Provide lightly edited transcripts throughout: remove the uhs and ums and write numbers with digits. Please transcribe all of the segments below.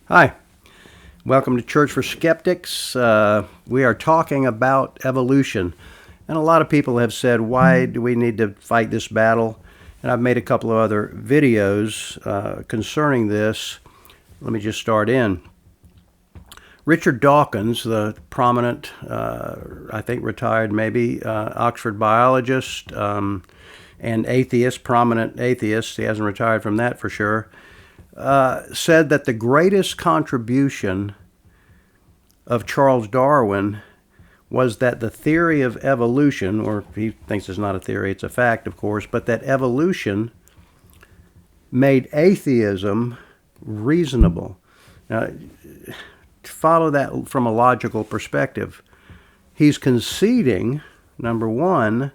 Hi, welcome to Church for Skeptics. We are talking about evolution. And a lot of people have said, why do we need to fight this battle? And I've made a couple of other videos concerning this. Let me just start in. Richard Dawkins, the prominent, I think retired maybe, Oxford biologist and atheist, prominent atheist, he hasn't retired from that for sure, said that the greatest contribution of Charles Darwin was that the theory of evolution, or he thinks it's not a theory, it's a fact, of course, but that evolution made atheism reasonable. Now, to follow that from a logical perspective, he's conceding, number one,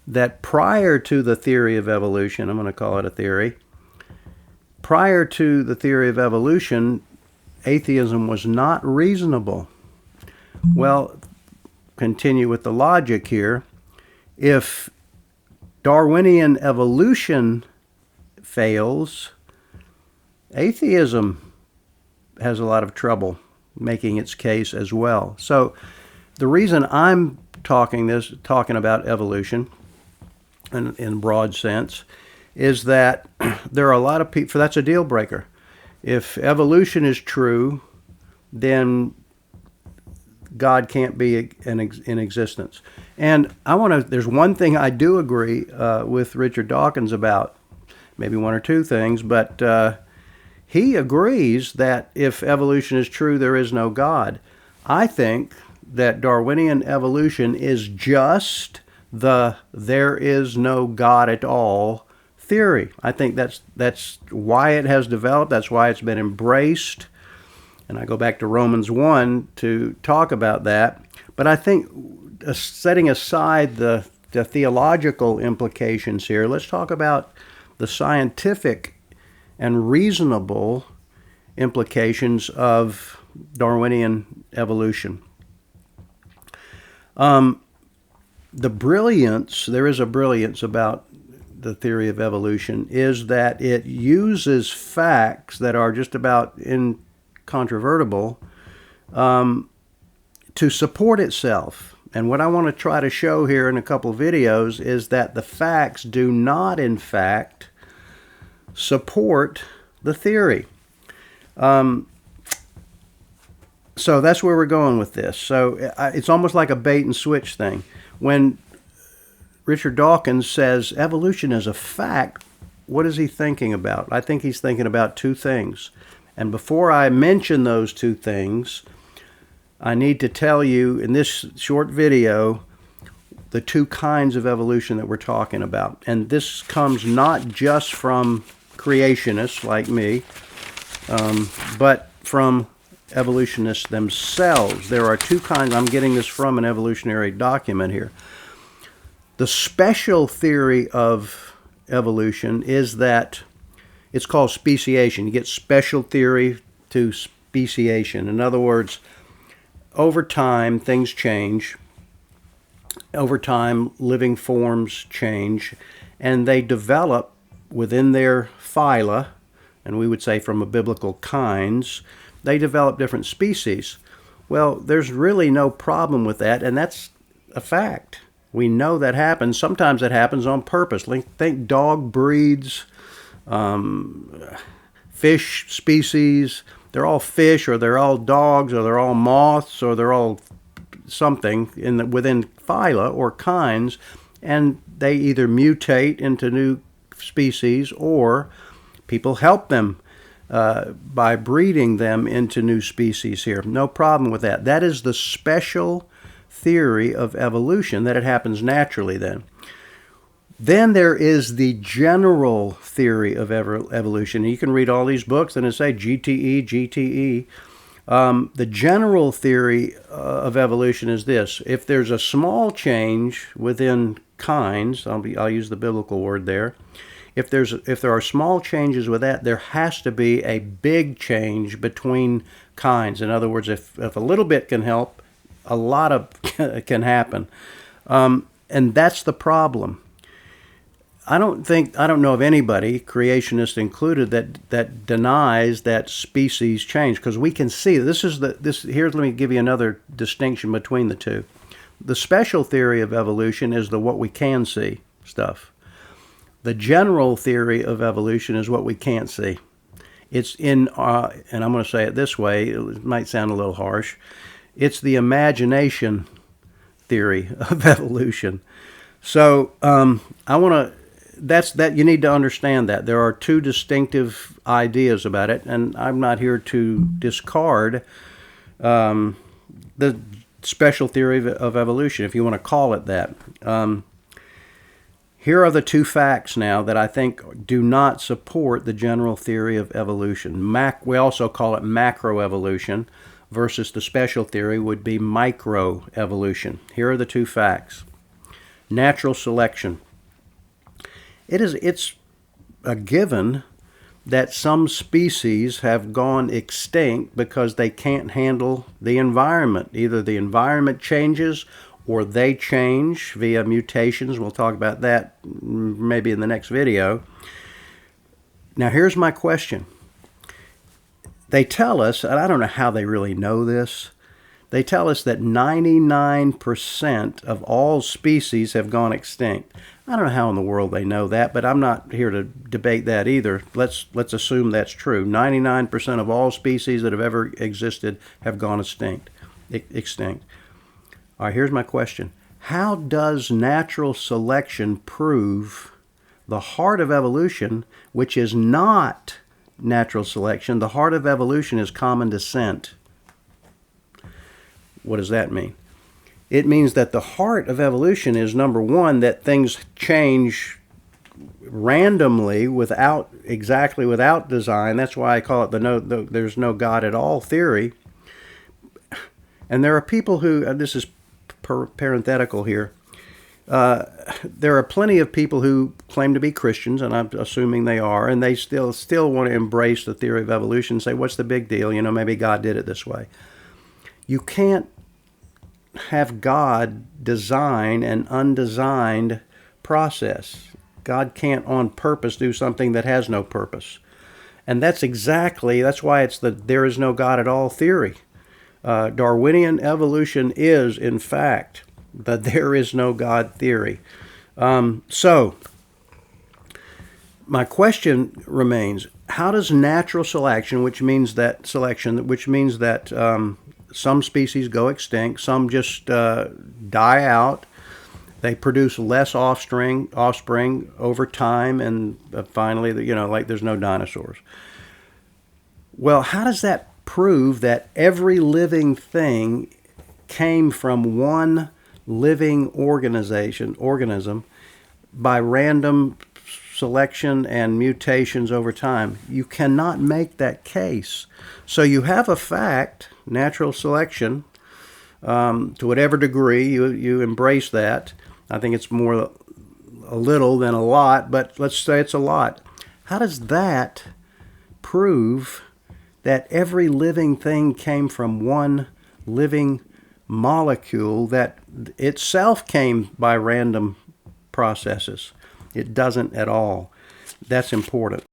that prior to the theory of evolution, I'm going to call it a theory, prior to the theory of evolution, atheism was not reasonable. Well, continue with the logic here. If Darwinian evolution fails, atheism has a lot of trouble making its case as well. So the reason I'm talking about evolution in a broad sense is that there are a lot of people, that's a deal breaker. If evolution is true, then God can't be in existence. And there's one thing I do agree with Richard Dawkins about, maybe one or two things, but he agrees that if evolution is true, there is no God. I think that Darwinian evolution is just the there is no God at all theory. I think that's why it has developed. That's why it's been embraced. And I go back to Romans 1 to talk about that. But I think setting aside the theological implications here, let's talk about the scientific and reasonable implications of Darwinian evolution. There is a brilliance about the theory of evolution, is that it uses facts that are just about incontrovertible to support itself. And what I want to try to show here in a couple of videos is that the facts do not, in fact, support the theory. So that's where we're going with this. So it's almost like a bait and switch thing. When Richard Dawkins says evolution is a fact, what is he thinking about? I think he's thinking about two things. And before I mention those two things, I need to tell you in this short video the two kinds of evolution that we're talking about. And this comes not just from creationists like me, but from evolutionists themselves. There are two kinds. I'm getting this from an evolutionary document here. The special theory of evolution is that it's called speciation. You get special theory to speciation. In other words, over time, things change. Over time, living forms change, and they develop within their phyla, and we would say from a biblical kinds, they develop different species. Well, there's really no problem with that, and that's a fact. We know that happens. Sometimes it happens on purpose. Think dog breeds, fish species. They're all fish, or they're all dogs, or they're all moths, or they're all something within phyla or kinds, and they either mutate into new species or people help them by breeding them into new species here. No problem with that. That is the special theory of evolution, that it happens naturally then. Then there is the general theory of evolution. You can read all these books and it say GTE, GTE. The general theory of evolution is this: if there's a small change within kinds, I'll use the biblical word there. If there are small changes with that, there has to be a big change between kinds. In other words, if a little bit can help, a lot can happen, and that's the problem. I don't know of anybody, creationists included, that denies that species change, because we can see here. Let me give you another distinction between the two. The special theory of evolution is the what we can see stuff. The general theory of evolution is what we can't see. It's and I'm going to say it this way. It might sound a little harsh. It's the imagination theory of evolution. So you need to understand that there are two distinctive ideas about it, and I'm not here to discard the special theory of evolution, if you want to call it that. Here are the two facts now that I think do not support the general theory of evolution. We also call it macroevolution, versus the special theory would be microevolution. Here are the two facts. Natural selection. It's a given that some species have gone extinct because they can't handle the environment. Either the environment changes or they change via mutations. We'll talk about that maybe in the next video. Now, here's my question. They tell us, and I don't know how they really know this, they tell us that 99% of all species have gone extinct. I don't know how in the world they know that, but I'm not here to debate that either. Let's assume that's true. 99% of all species that have ever existed have gone extinct. All right, here's my question. How does natural selection prove the heart of evolution, which is not natural selection? The heart of evolution is common descent. What does that mean? It means that the heart of evolution is, number one, that things change randomly without design. That's why I call it there's no God at all theory. And there are people who, this is parenthetical here, there are plenty of people who claim to be Christians, and I'm assuming they are, and they still want to embrace the theory of evolution and say, what's the big deal? Maybe God did it this way. You can't have God design an undesigned process. God can't on purpose do something that has no purpose. And that's why it's there is no God at all theory. Darwinian evolution is, in fact, the there is no God theory. So, my question remains, how does natural selection, which means that some species go extinct, some just die out, they produce less offspring over time, and finally, there's no dinosaurs. Well, how does that prove that every living thing came from one living organism by random selection and mutations over time? You cannot make that case. So you have a fact, natural selection, to whatever degree you embrace that. I think it's more a little than a lot, but let's say it's a lot. How does that prove that every living thing came from one living molecule that itself came by random processes? It doesn't at all. That's important.